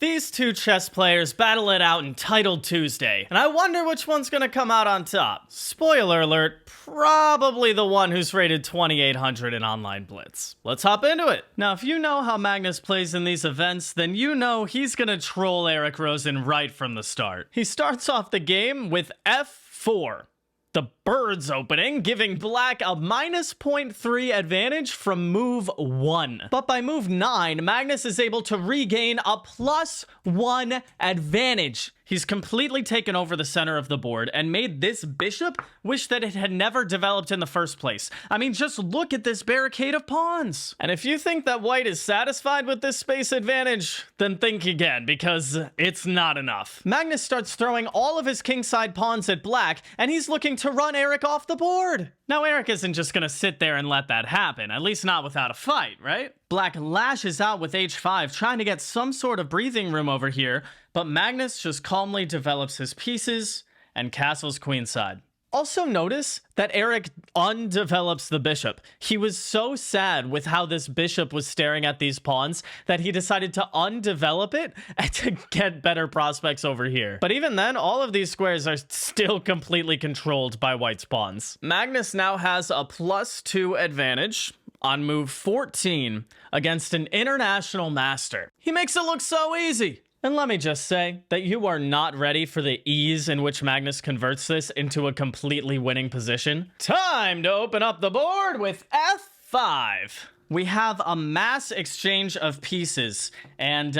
These two chess players battle it out in Title Tuesday, and I wonder which one's gonna come out on top. Spoiler alert, probably the one who's rated 2800 in Online Blitz. Let's hop into it. Now, if you know how Magnus plays in these events, then you know he's gonna troll Eric Rosen right from the start. He starts off the game with F4. The bird's opening, giving black a minus 0.3 advantage from move 1. But by move 9, Magnus is able to regain a plus 1 advantage. He's completely taken over the center of the board and made this bishop wish that it had never developed in the first place. I mean, just look at this barricade of pawns. And if you think that white is satisfied with this space advantage, then think again, because it's not enough. Magnus starts throwing all of his kingside pawns at black, and he's looking to run Eric off the board. Now, Eric isn't just gonna sit there and let that happen, at least not without a fight, right? Black lashes out with h5, trying to get some sort of breathing room over here, but Magnus just calmly develops his pieces and castles queenside. Also notice that Eric undevelops the bishop. He was so sad with how this bishop was staring at these pawns that he decided to undevelop it and to get better prospects over here. But even then, all of these squares are still completely controlled by white's pawns. Magnus now has a +2 advantage on move 14 against an international master. He makes it look so easy. And let me just say that you are not ready for the ease in which Magnus converts this into a completely winning position. Time to open up the board with F5. We have a mass exchange of pieces, and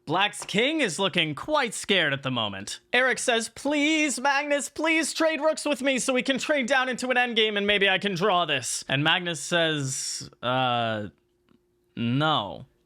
Black's king is looking quite scared at the moment. Eric says, please, Magnus, please trade rooks with me so we can trade down into an endgame and maybe I can draw this. And Magnus says, no.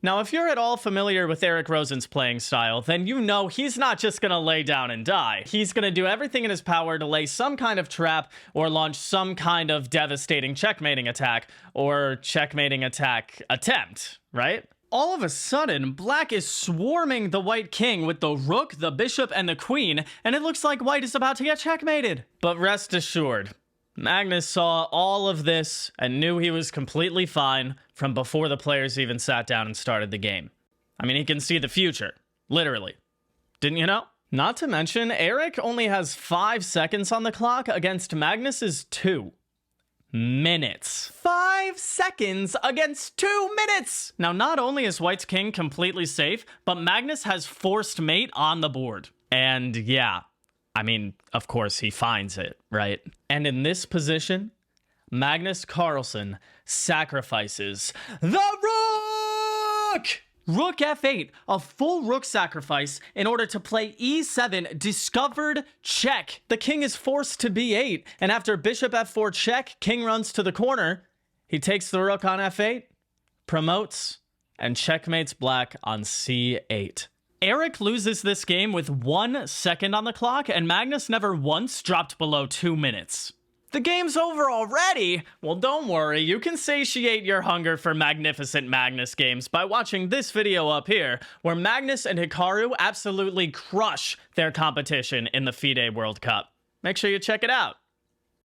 Now, if you're at all familiar with Eric Rosen's playing style, then you know he's not just gonna lay down and die. He's gonna do everything in his power to lay some kind of trap or launch some kind of devastating checkmating attack or checkmating attack attempt, right? All of a sudden, black is swarming the white king with the rook, the bishop, and the queen, and it looks like white is about to get checkmated. But rest assured, Magnus saw all of this and knew he was completely fine from before the players even sat down and started the game. I mean, he can see the future, literally. Didn't you know? Not to mention, Eric only has 5 seconds on the clock against Magnus's 2 minutes. 5 seconds against 2 minutes! Now, not only is white's king completely safe, but Magnus has forced mate on the board. And yeah, I mean, of course he finds it, right? And in this position, Magnus Carlsen sacrifices the rook! Rook f8, a full rook sacrifice in order to play e7, discovered check. The king is forced to b8, and after bishop f4 check, king runs to the corner. He takes the rook on f8, promotes, and checkmates black on c8. Eric loses this game with 1 second on the clock, and Magnus never once dropped below 2 minutes. The game's over already? Well, don't worry, you can satiate your hunger for magnificent Magnus games by watching this video up here, where Magnus and Hikaru absolutely crush their competition in the FIDE World Cup. Make sure you check it out.